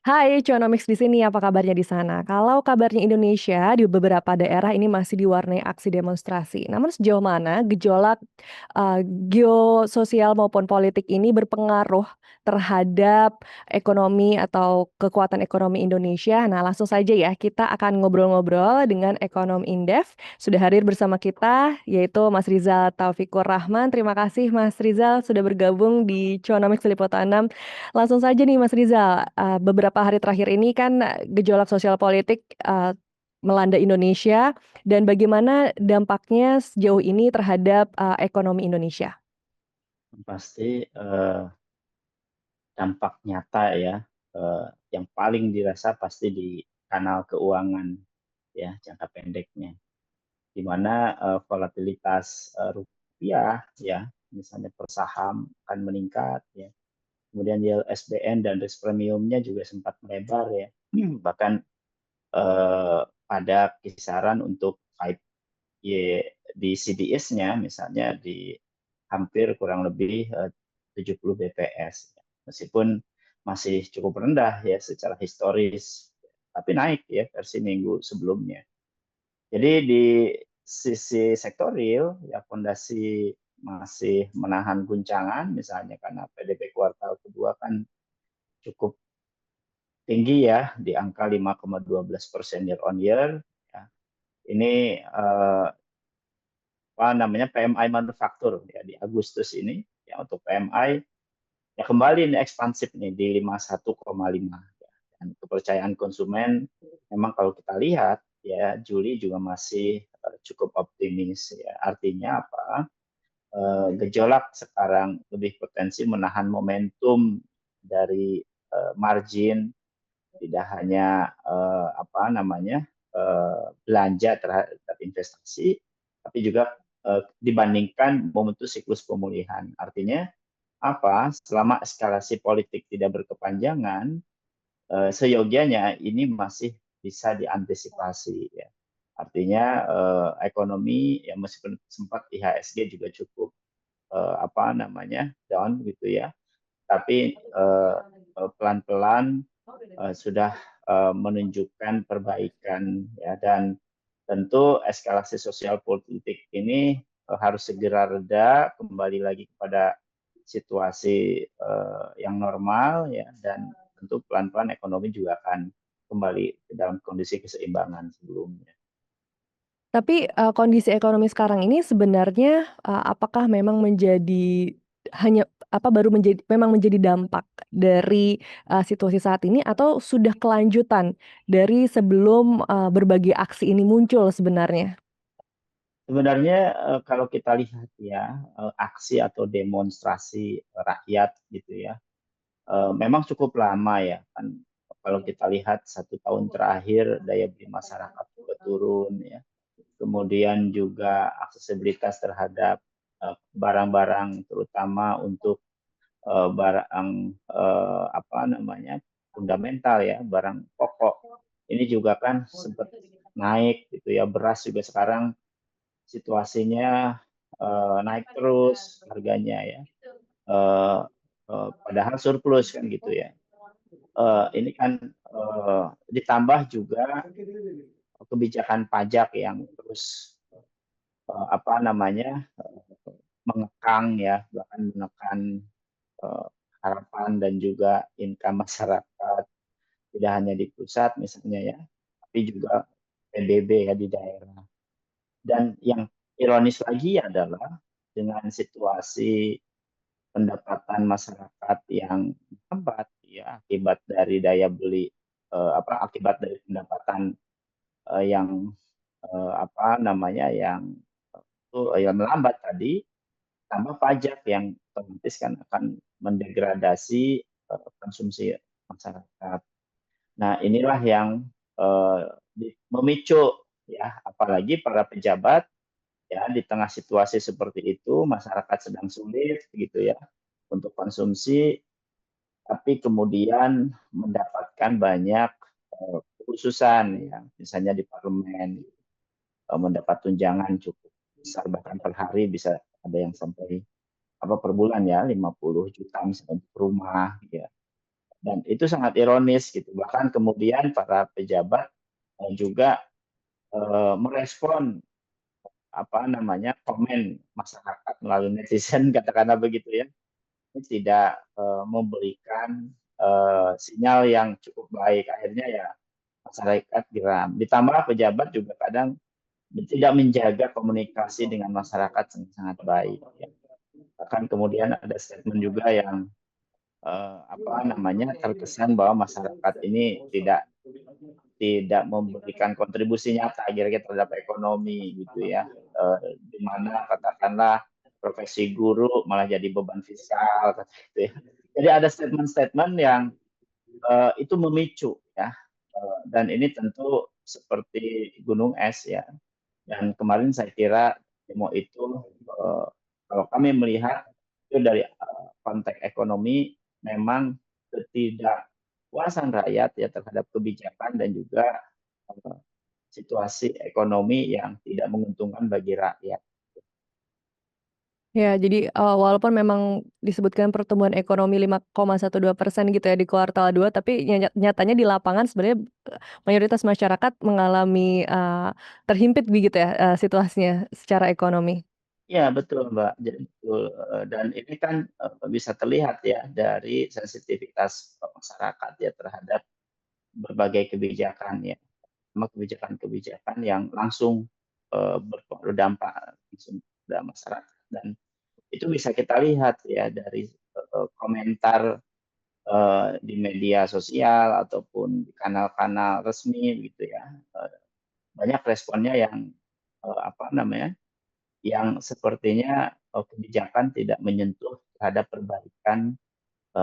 Hai, Cuanomics di sini, apa kabarnya di sana? Kalau kabarnya Indonesia, di beberapa daerah ini masih diwarnai aksi demonstrasi. Namun sejauh mana gejolak geososial maupun politik ini berpengaruh terhadap ekonomi atau kekuatan ekonomi Indonesia? Nah, langsung saja ya, kita akan ngobrol-ngobrol dengan ekonom Indef. Sudah hadir bersama kita, yaitu Mas Rizal Taufikur Rahman. Terima kasih Mas Rizal sudah bergabung di Cuanomics Liputan 6. Langsung saja nih Mas Rizal, beberapa hari terakhir ini kan gejolak sosial politik melanda Indonesia dan bagaimana dampaknya sejauh ini terhadap ekonomi Indonesia? Pasti dampak nyata ya, yang paling dirasa pasti di kanal keuangan ya, jangka pendeknya. Di mana volatilitas rupiah ya, misalnya per saham akan meningkat ya. Kemudian yield SBN dan risk premiumnya juga sempat melebar ya. Bahkan pada kisaran untuk 5Y di CDS-nya misalnya di hampir kurang lebih 70 bps. Meskipun masih cukup rendah ya secara historis, tapi naik ya versi minggu sebelumnya. Jadi di sisi sektor real ya fondasi masih menahan guncangan misalnya karena PDB kuartal kedua kan cukup tinggi ya di angka 5,12% year on year. Ya. Ini apa namanya PMI manufaktur ya di Agustus ini ya untuk PMI ya kembali ini ekspansif nih di 51,5 ya. Dan kepercayaan konsumen memang kalau kita lihat ya Juli juga masih cukup optimis ya. Artinya apa? Gejolak sekarang lebih potensi menahan momentum dari margin tidak hanya apa namanya belanja terhadap investasi tapi juga dibandingkan momentum siklus pemulihan. Artinya apa? Selama eskalasi politik tidak berkepanjangan, seyogianya ini masih bisa diantisipasi ya. Artinya ekonomi ya meskipun sempat IHSG juga cukup apa namanya down gitu ya, tapi pelan-pelan sudah menunjukkan perbaikan ya dan tentu eskalasi sosial politik ini harus segera reda kembali lagi kepada situasi yang normal ya dan tentu pelan-pelan ekonomi juga akan kembali ke dalam kondisi keseimbangan sebelumnya. Tapi, kondisi ekonomi sekarang ini sebenarnya, apakah memang menjadi hanya apa, baru menjadi memang menjadi dampak dari, situasi saat ini atau sudah kelanjutan dari sebelum, berbagai aksi ini muncul sebenarnya? Sebenarnya kalau kita lihat ya aksi atau demonstrasi rakyat gitu ya memang cukup lama ya kan kalau kita lihat 1 tahun terakhir daya beli masyarakat juga turun ya. Kemudian juga aksesibilitas terhadap barang-barang terutama untuk barang apa namanya fundamental ya, barang pokok. Ini juga kan sempat naik gitu ya, beras juga sekarang situasinya naik terus harganya ya. Eh, Padahal surplus kan gitu ya. Ini kan ditambah juga kebijakan pajak yang terus apa namanya mengekang ya bahkan menekan eh, harapan dan juga income masyarakat tidak hanya di pusat misalnya ya tapi juga PBB ya di daerah dan yang ironis lagi adalah dengan situasi pendapatan masyarakat yang lambat ya akibat dari daya beli apa akibat dari pendapatan yang apa namanya yang yang melambat tadi tambah pajak yang otomatis kan akan mendegradasi konsumsi masyarakat. Nah inilah yang eh, memicu ya apalagi para pejabat ya di tengah situasi seperti itu masyarakat sedang sulit gitu ya untuk konsumsi tapi kemudian mendapatkan banyak kekhususan ya misalnya di parlemen mendapat tunjangan cukup besar bahkan per hari bisa ada yang sampai apa per bulan ya 50 juta misalnya untuk rumah ya Dan itu sangat ironis gitu. Bahkan kemudian para pejabat juga merespon apa namanya komen masyarakat melalui netizen katakanlah begitu ya, ini tidak memberikan sinyal yang cukup baik. Akhirnya ya masyarakat geram. Ditambah pejabat juga kadang tidak menjaga komunikasi dengan masyarakat sangat baik. Ya. Bahkan kemudian ada statement juga yang apa namanya terkesan bahwa masyarakat ini tidak memberikan kontribusi nyata kira-kira terhadap ekonomi gitu ya, di mana katakanlah profesi guru malah jadi beban fiskal gitu ya. Jadi ada statement-statement yang itu memicu ya, dan ini tentu seperti gunung es ya. Dan kemarin saya kira demo itu kalau kami melihat itu dari konteks ekonomi memang ketidakpuasan rakyat ya terhadap kebijakan dan juga uh, situasi ekonomi yang tidak menguntungkan bagi rakyat. Ya, jadi walaupun memang disebutkan pertumbuhan ekonomi 5,12% gitu ya di kuartal 2, tapi nyatanya di lapangan sebenarnya mayoritas masyarakat mengalami terhimpit begitu ya situasinya secara ekonomi. Ya betul Mbak, jadi betul, dan ini kan bisa terlihat ya dari sensitivitas masyarakat ya terhadap berbagai kebijakan ya. Sama kebijakan-kebijakan yang langsung berdampak langsung pada masyarakat dan itu bisa kita lihat ya dari komentar di media sosial ataupun di kanal-kanal resmi gitu ya. Banyak responnya yang apa namanya? Yang sepertinya kebijakan tidak menyentuh terhadap perbaikan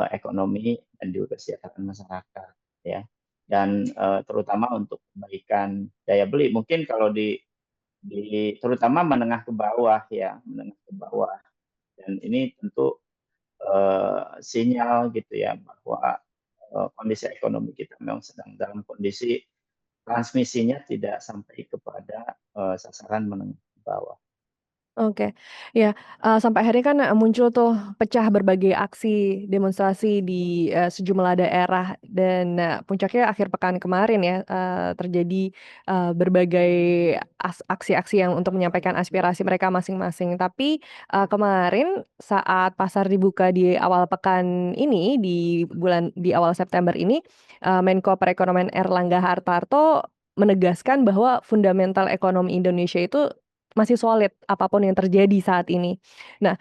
ekonomi dan juga kesejahteraan masyarakat ya. Dan terutama untuk perbaikan daya beli. Mungkin kalau di terutama menengah ke bawah ya, menengah ke bawah. Dan ini tentu sinyal gitu ya bahwa kondisi ekonomi kita memang sedang dalam kondisi transmisinya tidak sampai kepada sasaran menengah ke bawah. Oke, ya, sampai akhirnya kan muncul tuh pecah berbagai aksi demonstrasi di sejumlah daerah dan puncaknya akhir pekan kemarin ya, terjadi berbagai aksi-aksi yang untuk menyampaikan aspirasi mereka masing-masing. Tapi kemarin saat pasar dibuka di awal pekan ini, di awal September ini, Menko Perekonomian Erlangga Hartarto menegaskan bahwa fundamental ekonomi Indonesia itu masih solid, apapun yang terjadi saat ini. Nah,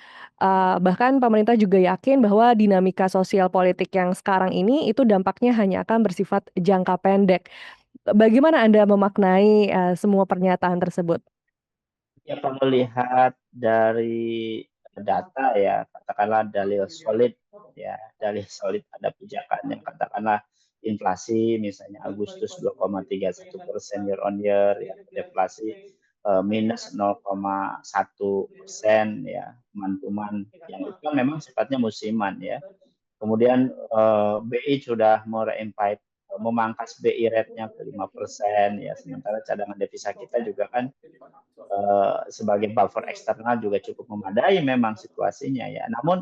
bahkan pemerintah juga yakin bahwa dinamika sosial politik yang sekarang ini, itu dampaknya hanya akan bersifat jangka pendek. Bagaimana Anda memaknai, semua pernyataan tersebut? Ya kalau lihat dari data ya, katakanlah dalil solid ya, dalil solid ada pijakan yang katakanlah inflasi misalnya Agustus 2,31% year on year ya, deflasi minus 0,1% ya, teman-teman yang itu kan memang sifatnya musiman ya. Kemudian BI sudah memangkas BI rate-nya ke 5% ya, sementara cadangan devisa kita juga kan sebagai buffer eksternal juga cukup memadai memang situasinya ya. Namun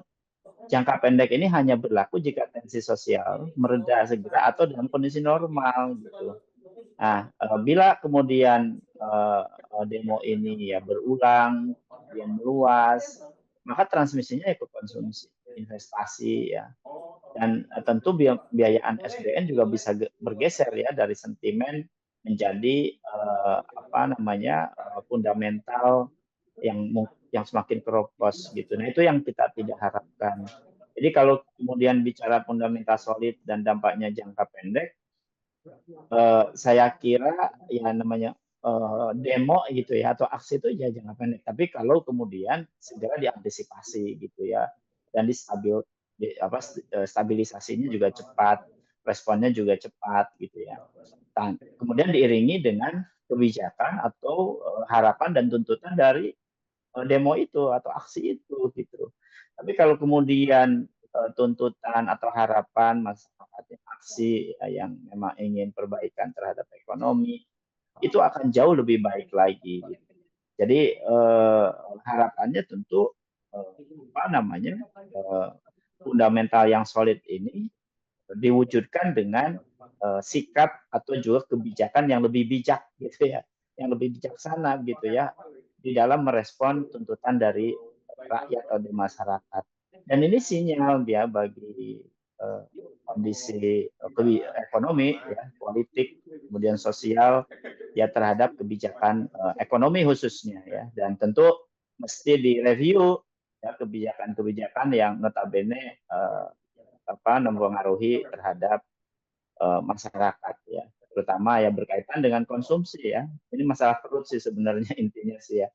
jangka pendek ini hanya berlaku jika tensi sosial mereda segera atau dalam kondisi normal gitu. Nah, bila kemudian demo ini ya berulang, kemudian meluas, maka transmisinya ikut konsumsi, investasi ya. Dan tentu biayaan SBN juga bisa bergeser ya dari sentimen menjadi apa namanya fundamental yang yang semakin keropos gitu. Nah itu yang kita tidak harapkan. Jadi kalau kemudian bicara fundamental solid dan dampaknya jangka pendek, saya kira ya namanya demo gitu ya atau aksi itu ya jangka pendek. Tapi kalau kemudian segera diantisipasi gitu ya dan apa stabilisasinya juga cepat, responnya juga cepat gitu ya. Dan kemudian diiringi dengan kebijakan atau harapan dan tuntutan dari demo itu atau aksi itu gitu. Tapi kalau kemudian tuntutan atau harapan masyarakat yang aksi yang memang ingin perbaikan terhadap ekonomi itu akan jauh lebih baik lagi. Gitu. Jadi harapannya tentu apa namanya fundamental yang solid ini diwujudkan dengan sikap atau juga kebijakan yang lebih bijak gitu ya, yang lebih bijaksana gitu ya di dalam merespon tuntutan dari rakyat atau di masyarakat. Dan ini sinyal ya bagi kondisi ekonomi ya, politik, kemudian sosial ya terhadap kebijakan ekonomi khususnya ya. Dan tentu mesti direview ya kebijakan-kebijakan yang notabene mempengaruhi terhadap masyarakat ya, terutama ya berkaitan dengan konsumsi ya. Ini masalah perut sih sebenarnya intinya sih ya.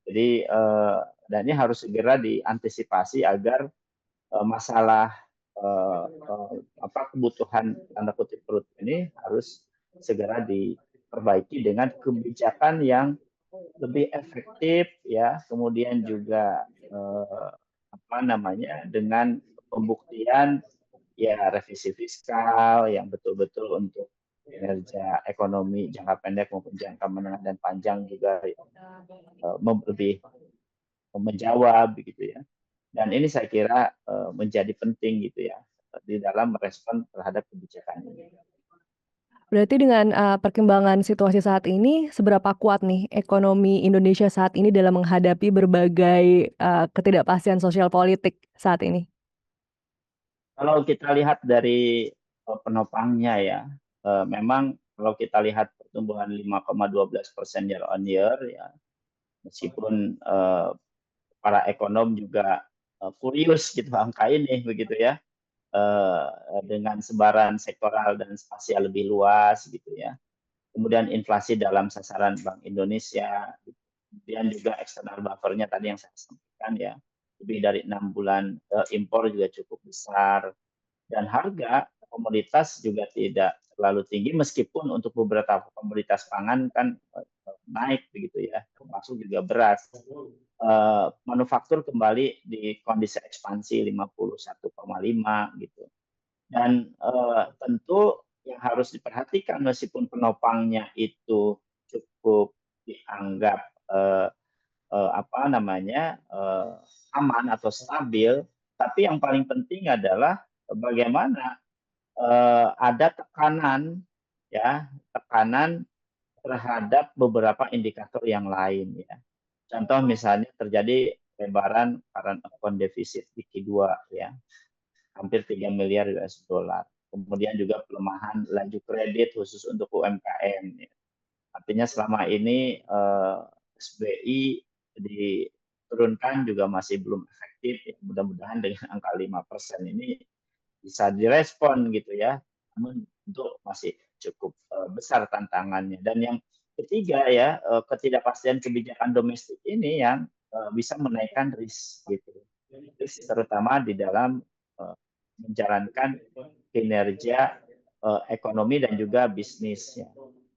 Jadi dan ini harus segera diantisipasi agar masalah kebutuhan tanda kutip perut ini harus segera diperbaiki dengan kebijakan yang lebih efektif ya, kemudian juga dengan pembuktian ya revisi fiskal yang betul-betul untuk kinerja ekonomi jangka pendek maupun jangka menengah dan panjang juga lebih menjawab begitu ya. Dan ini saya kira menjadi penting gitu ya di dalam merespon terhadap kebijakan ini. Berarti dengan, perkembangan situasi saat ini, seberapa kuat nih ekonomi Indonesia saat ini dalam menghadapi berbagai, ketidakpastian sosial politik saat ini? Kalau kita lihat dari penopangnya ya, memang kalau kita lihat pertumbuhan 5,12% year on year ya, meskipun para ekonom juga furious gitu angka ini begitu ya, dengan sebaran sektoral dan spasial lebih luas gitu ya. Kemudian inflasi dalam sasaran Bank Indonesia, kemudian juga external buffer-nya tadi yang saya sampaikan ya, lebih dari 6 bulan impor juga cukup besar, dan harga komoditas juga tidak terlalu tinggi meskipun untuk beberapa komoditas pangan kan naik begitu ya, termasuk juga beras. Manufaktur kembali di kondisi ekspansi 51,5 gitu. Dan tentu yang harus diperhatikan meskipun penopangnya itu cukup dianggap eh, aman atau stabil, tapi yang paling penting adalah bagaimana ada tekanan ya, tekanan terhadap beberapa indikator yang lain ya. Contoh misalnya terjadi lebaran current account deficit di Q2 ya, hampir 3 miliar US dollar. Kemudian juga pelemahan laju kredit khusus untuk UMKM ya. Artinya selama ini SBI diturunkan juga masih belum efektif. Ya. Mudah-mudahan dengan angka 5% ini bisa direspon gitu ya. Namun untuk masih cukup besar tantangannya. Dan yang ketiga ya, ketidakpastian kebijakan domestik ini yang bisa menaikkan risk gitu. Risk terutama di dalam menjalankan kinerja ekonomi dan juga bisnis ya.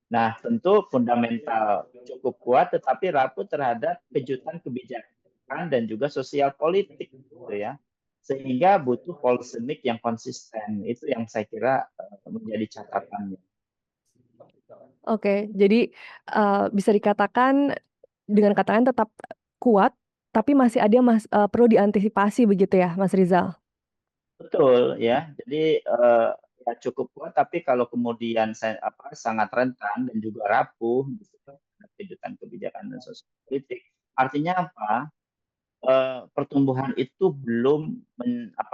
Nah, tentu fundamental cukup kuat tetapi rapuh terhadap kejutan kebijakan dan juga sosial politik gitu ya. Sehingga butuh policy yang konsisten. Itu yang saya kira menjadi catatannya. Oke, jadi, bisa dikatakan dengan kata lain tetap kuat, tapi masih ada perlu diantisipasi begitu ya, Mas Rizal? Betul ya. Jadi ya cukup kuat tapi kalau kemudian sangat rentan dan juga rapuh gitu kan kejutan kebijakan dan sosial politik. Artinya apa? Pertumbuhan itu belum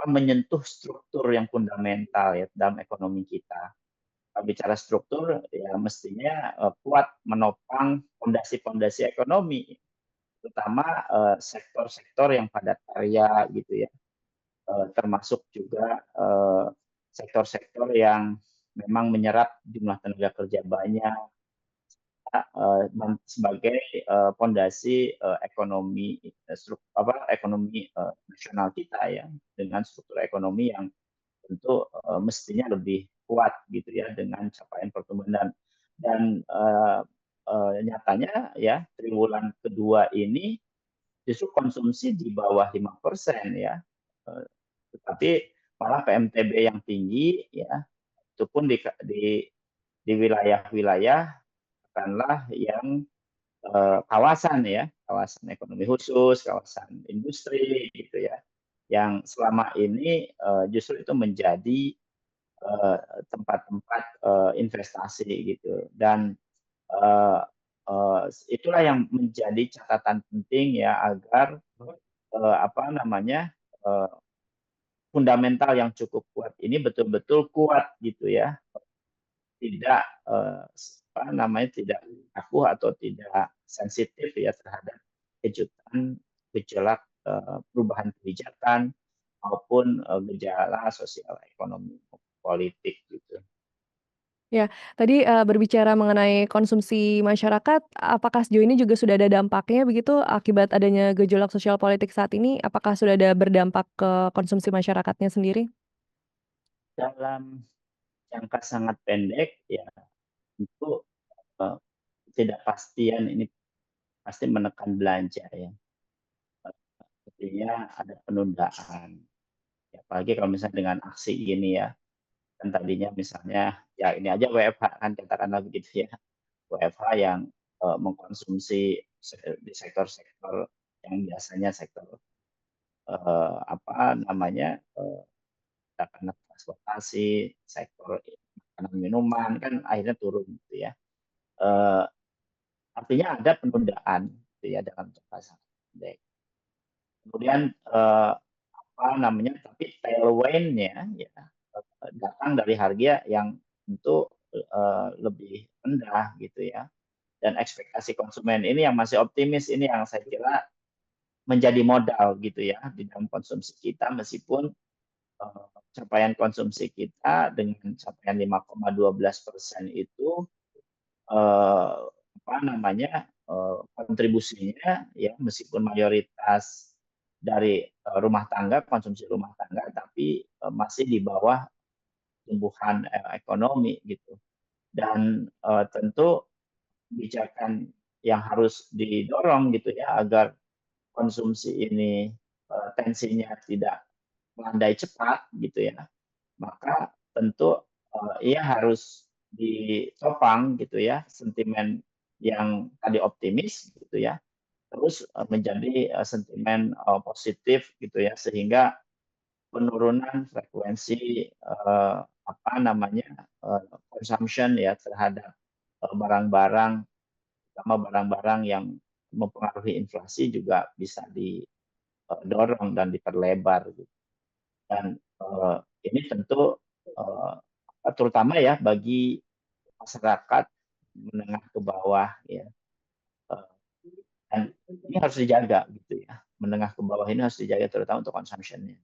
menyentuh struktur yang fundamental ya dalam ekonomi kita. Kalau bicara struktur ya mestinya kuat menopang fondasi-fondasi ekonomi, terutama sektor-sektor yang padat karya gitu ya, termasuk juga sektor-sektor yang memang menyerap jumlah tenaga kerja banyak sebagai fondasi ekonomi ekonomi nasional kita ya, dengan struktur ekonomi yang tentu mestinya lebih kuat gitu ya dengan capaian pertumbuhan dan nyatanya ya triwulan kedua ini justru konsumsi di bawah 5% ya. Eh, Tetapi malah PMTB yang tinggi ya itu pun di wilayah-wilayah katakanlah yang kawasan ya, kawasan ekonomi khusus, kawasan industri gitu ya, yang selama ini justru itu menjadi eh, tempat-tempat investasi gitu. Dan eh, itulah yang menjadi catatan penting ya agar apa namanya eh, fundamental yang cukup kuat ini betul-betul kuat gitu ya, tidak apa namanya tidak kaku atau tidak sensitif ya terhadap kejutan gejolak perubahan kebijakan maupun gejala sosial ekonomi politik gitu. Ya, tadi, berbicara mengenai konsumsi masyarakat, apakah sejauh ini juga sudah ada dampaknya begitu akibat adanya gejolak sosial politik saat ini? Apakah sudah ada berdampak ke konsumsi masyarakatnya sendiri? Dalam jangka sangat pendek ya tentu eh, ketidakpastian ini pasti menekan belanja ya. Artinya ada penundaan. Ya, apalagi kalau misalnya dengan aksi ini ya, kan tadinya misalnya ya ini aja WFH kan katakanlah begitu ya. WFH yang mengkonsumsi di sektor-sektor yang biasanya sektor apa namanya katakanlah transportasi, sektor makanan minuman kan akhirnya turun gitu ya. Eh, Artinya ada penundaan gitu ya dalam jangka sangat pendek. Kemudian apa namanya tapi tailwind-nya ya datang dari harga yang tentu lebih rendah gitu ya. Dan ekspektasi konsumen ini yang masih optimis ini yang saya kira menjadi modal gitu ya di dalam konsumsi kita meskipun capaian konsumsi kita dengan capaian 5,12% itu apa namanya kontribusinya ya meskipun mayoritas dari rumah tangga konsumsi rumah tangga tapi masih di bawah tumbuhan ekonomi gitu dan tentu kebijakan yang harus didorong gitu ya agar konsumsi ini tensinya tidak melandai cepat gitu ya maka tentu ia harus ditopang gitu ya sentimen yang tadi optimis gitu ya terus menjadi sentimen positif gitu ya sehingga penurunan frekuensi apa namanya consumption ya terhadap barang-barang terutama barang-barang yang mempengaruhi inflasi juga bisa didorong dan diperlebar gitu. Dan ini tentu uh, terutama ya bagi masyarakat menengah ke bawah ya. Uh, dan ini harus dijaga gitu ya. Menengah ke bawah ini harus dijaga terutama untuk consumption-nya.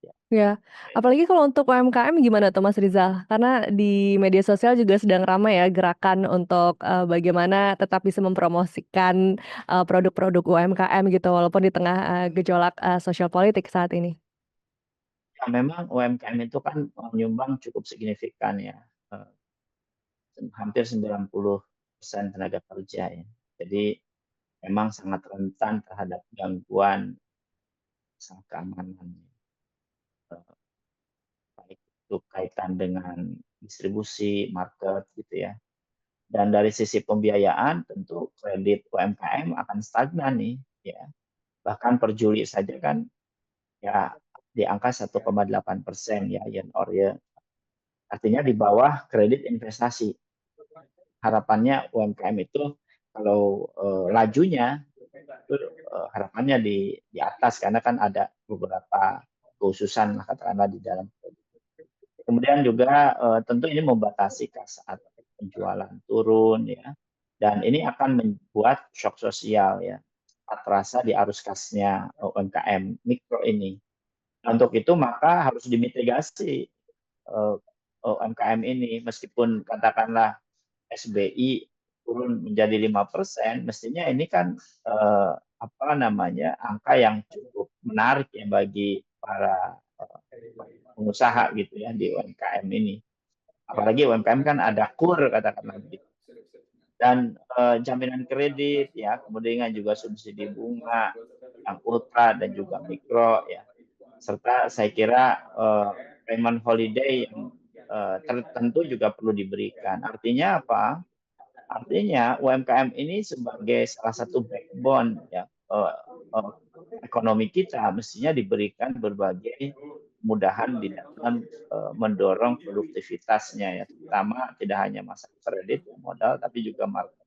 Ya. Ya, apalagi kalau untuk UMKM gimana tuh Mas Rizal? Karena di media sosial juga sedang ramai ya gerakan untuk, bagaimana tetap bisa mempromosikan, produk-produk UMKM gitu walaupun di tengah, gejolak, sosial politik saat ini. Ya, memang UMKM itu kan menyumbang cukup signifikan ya. Uh, Hampir 90% tenaga kerja ya. Jadi memang sangat rentan terhadap gangguan sangat keamanan. Baik itu kaitan dengan distribusi, market gitu ya. Dan dari sisi pembiayaan tentu kredit UMKM akan stagnan nih ya. Bahkan per Juli saja kan ya di angka 1,8% ya year on year. Artinya di bawah kredit investasi. Harapannya UMKM itu kalau lajunya itu harapannya di atas karena kan ada beberapa khususan katakanlah di dalam. Kemudian juga tentu ini membatasi saat penjualan turun ya. Dan ini akan membuat shock sosial ya. Terasa di arus kasnya UMKM mikro ini. Nah, untuk itu maka harus dimitigasi UMKM ini meskipun katakanlah SBI turun menjadi 5%, mestinya ini kan apa namanya angka yang cukup menarik ya bagi para pengusaha gitu ya di UMKM ini. Apalagi UMKM kan ada KUR katakanlah begitu. Dan jaminan kredit ya, kemudian juga subsidi bunga yang ultra dan juga mikro ya. Serta saya kira payment holiday yang tertentu juga perlu diberikan. Artinya apa? Artinya UMKM ini sebagai salah satu backbone ya ekonomi kita mestinya diberikan berbagai kemudahan di dalam mendorong produktivitasnya ya, terutama tidak hanya masalah kredit modal tapi juga market.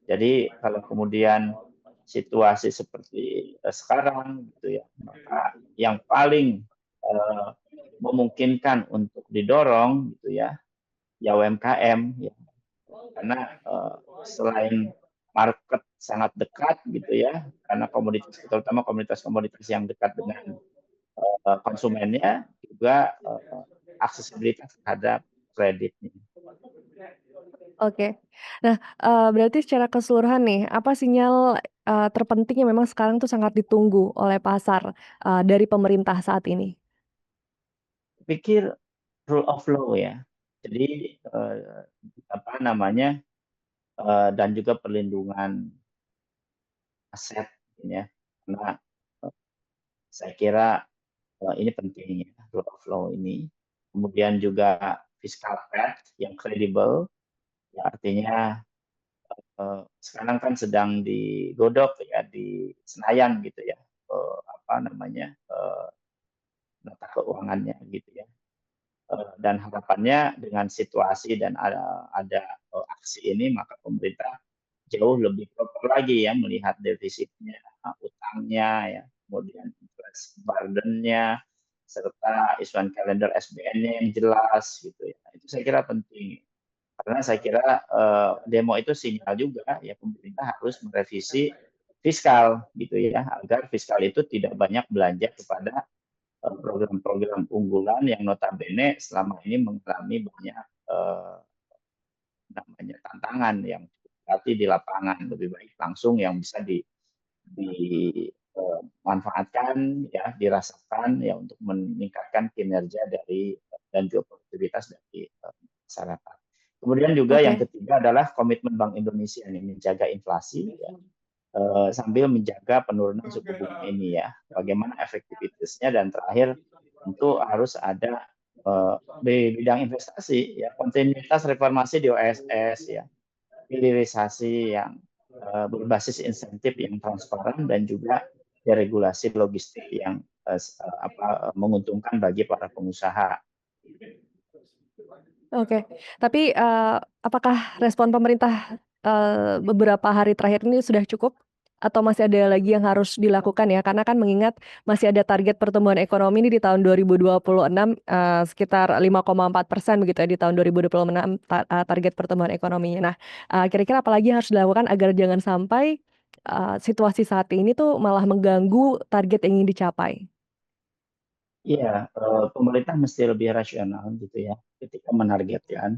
Jadi kalau kemudian situasi seperti sekarang gitu ya, maka yang paling eh, memungkinkan untuk didorong gitu ya UMKM ya, karena selain market sangat dekat gitu ya, karena komoditas terutama komoditas-komoditas yang dekat dengan konsumennya juga aksesibilitas terhadap kreditnya. Oke. Nah, berarti secara keseluruhan nih, apa sinyal, terpenting yang memang sekarang tuh sangat ditunggu oleh pasar, dari pemerintah saat ini? Pikir rule of law ya. Jadi apa namanya dan juga perlindungan aset ya. Karena saya kira ini penting ya rule of law ini. Kemudian juga fiscal path yang kredibel, ya artinya sekarang kan sedang digodok ya di Senayan gitu ya, apa namanya nota keuangannya gitu ya. Dan harapannya dengan situasi dan ada aksi ini maka pemerintah jauh lebih proper lagi ya melihat defisitnya, utangnya ya, kemudian interest burden-nya, serta isuan kalender SBN-nya yang jelas gitu ya. Itu saya kira penting. Karena saya kira demo itu sinyal juga ya pemerintah harus merevisi fiskal gitu ya agar fiskal itu tidak banyak belanja kepada program-program unggulan yang notabene selama ini mengalami banyak namanya tantangan yang berarti di lapangan lebih baik langsung yang bisa dimanfaatkan ya dirasakan ya untuk meningkatkan kinerja dari dan juga produktivitas dari masyarakat. Kemudian juga yang Oke. ketiga adalah komitmen Bank Indonesia ini menjaga inflasi ya, sambil menjaga penurunan suku bunga ini ya. Bagaimana efektivitasnya dan terakhir tentu harus ada di bidang investasi ya kontinuitas reformasi di OSS ya hilirisasi yang berbasis insentif yang transparan dan juga deregulasi logistik yang menguntungkan bagi para pengusaha. Oke. Tapi, apakah respon pemerintah, beberapa hari terakhir ini sudah cukup? Atau masih ada lagi yang harus dilakukan ya? Karena kan mengingat masih ada target pertumbuhan ekonomi ini di tahun 2026, sekitar 5,4% begitu ya di tahun 2026 target pertumbuhan ekonominya. Nah, kira-kira apa lagi yang harus dilakukan agar jangan sampai, situasi saat ini tuh malah mengganggu target yang ingin dicapai? Iya, pemerintah mesti lebih rasional gitu ya ketika menargetkan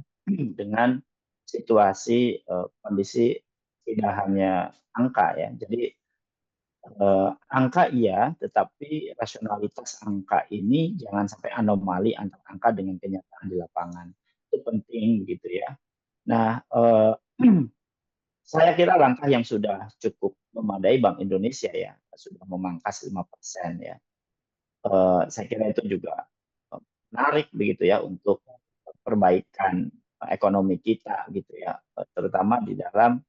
dengan situasi kondisi tidak hanya angka ya. Jadi angka iya, tetapi rasionalitas angka ini jangan sampai anomali antara angka dengan kenyataan di lapangan. Itu penting gitu ya. Nah, saya kira langkah yang sudah cukup memadai Bank Indonesia ya, sudah memangkas 5% ya. Saya kira itu juga menarik begitu ya untuk perbaikan ekonomi kita gitu ya, terutama di dalam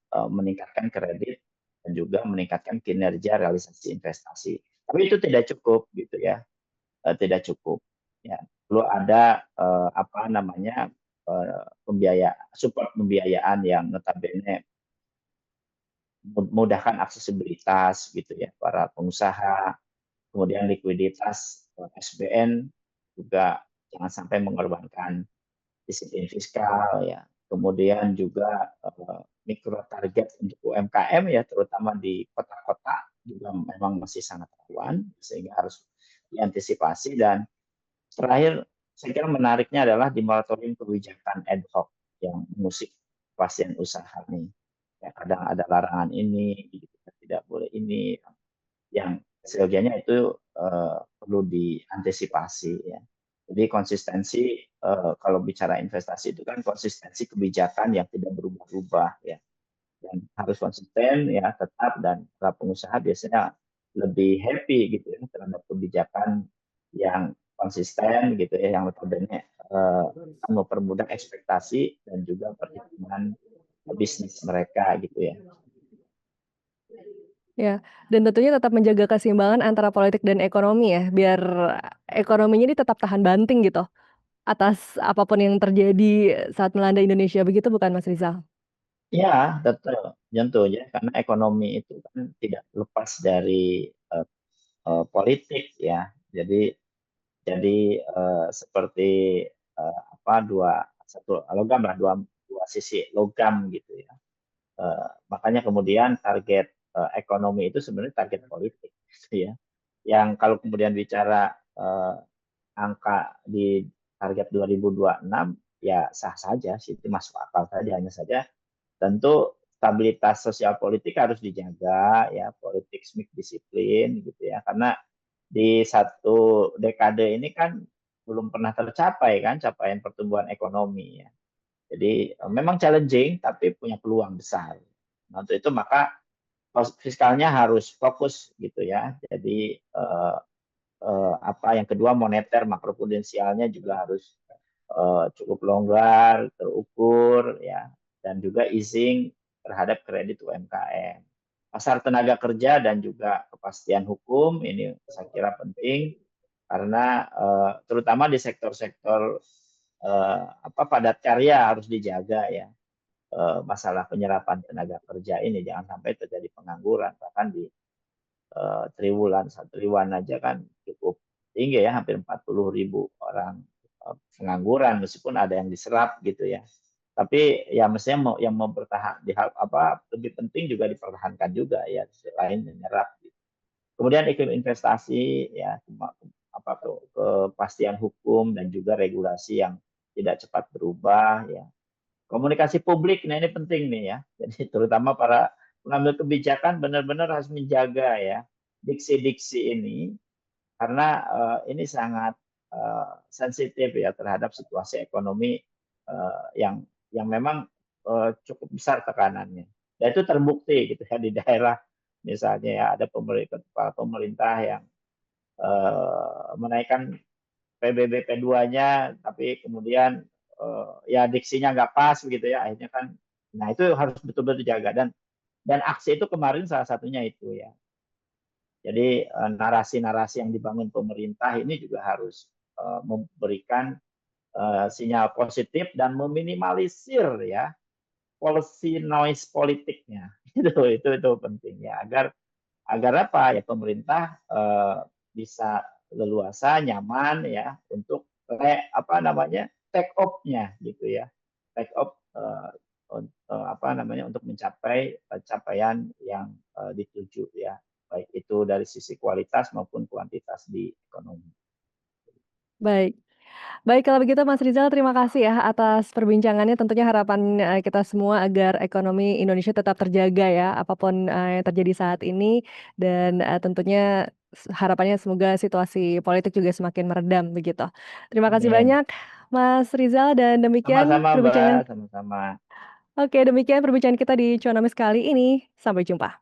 meningkatkan kredit dan juga meningkatkan kinerja realisasi investasi. Tapi itu tidak cukup gitu ya, tidak cukup. Ya, perlu ada apa namanya support pembiayaan yang notabene memudahkan aksesibilitas gitu ya para pengusaha, kemudian likuiditas SBN juga jangan sampai mengorbankan disiplin fiskal ya. Kemudian juga mikro target untuk UMKM ya terutama di kota-kota juga memang masih sangat rawan sehingga harus diantisipasi dan terakhir saya kira menariknya adalah di moratorium kebijakan ad hoc yang mengusik pasien usaha nih. Ya, kadang ada larangan ini, gitu, tidak boleh ini, yang seyogianya itu perlu diantisipasi ya. Jadi konsistensi kalau bicara investasi itu kan konsistensi kebijakan yang tidak berubah-ubah ya. Dan harus konsisten ya tetap dan para pengusaha biasanya lebih happy gitu ya terhadap kebijakan yang konsisten gitu ya yang notabene akan mempermudah ekspektasi dan juga perhitungan bisnis mereka gitu ya. Ya, dan tentunya tetap menjaga keseimbangan antara politik dan ekonomi ya, biar ekonominya ini tetap tahan banting gitu, atas apapun yang terjadi saat melanda Indonesia, begitu bukan Mas Rizal? Ya, betul, tentunya karena ekonomi itu kan tidak lepas dari politik ya. Jadi seperti apa satu logam lah, dua sisi logam gitu ya. Makanya kemudian target ekonomi itu sebenarnya target politik gitu ya. Yang kalau kemudian bicara angka di target 2026 ya sah saja sih, itu masuk akal saja, hanya saja tentu stabilitas sosial politik harus dijaga ya, politik disiplin gitu ya, karena di satu dekade ini kan belum pernah tercapai kan capaian pertumbuhan ekonomi ya. Jadi memang challenging tapi punya peluang besar. Nah, untuk itu maka fiskalnya harus fokus gitu ya. Jadi apa yang kedua moneter makroprudensialnya juga harus cukup longgar, terukur ya, dan juga easing terhadap kredit UMKM. Pasar tenaga kerja dan juga kepastian hukum ini saya kira penting karena terutama di sektor-sektor apa padat karya harus dijaga ya. Masalah penyerapan tenaga kerja ini jangan sampai terjadi pengangguran, bahkan di triwulan satu triwulan aja kan cukup tinggi ya, hampir 40.000 orang pengangguran meskipun ada yang diserap gitu ya. Tapi ya mestinya yang mempertahan di hal apa lebih penting juga dipertahankan juga ya selain menyerap. Kemudian iklim investasi ya apa tuh kepastian hukum dan juga regulasi yang tidak cepat berubah ya. Komunikasi publik, nah ini penting nih ya. Jadi terutama para pengambil kebijakan benar-benar harus menjaga ya diksi-diksi ini karena ini sangat sensitif ya terhadap situasi ekonomi yang memang cukup besar tekanannya. Dan itu terbukti gitu ya di daerah misalnya ya ada kepala pemerintah yang menaikkan PBB P2-nya tapi kemudian ya diksinya nggak pas begitu ya akhirnya kan nah itu harus betul-betul dijaga dan aksi itu kemarin salah satunya itu ya jadi narasi-narasi yang dibangun pemerintah ini juga harus memberikan sinyal positif dan meminimalisir ya policy noise politiknya itu penting ya agar apa ya pemerintah bisa leluasa nyaman ya untuk apa namanya take off-nya gitu ya take off apa namanya untuk mencapai capaian yang dituju ya baik itu dari sisi kualitas maupun kuantitas di ekonomi. Baik. Baik kalau begitu Mas Rizal terima kasih ya atas perbincangannya tentunya harapan, kita semua agar ekonomi Indonesia tetap terjaga ya apapun, yang terjadi saat ini dan, tentunya harapannya semoga situasi politik juga semakin meredam begitu. Terima kasih Amin. banyak Mas Rizal dan demikian Sama-sama Mbak, perbincangan sama-sama. oke demikian perbincangan kita di Cuanami kali ini, sampai jumpa.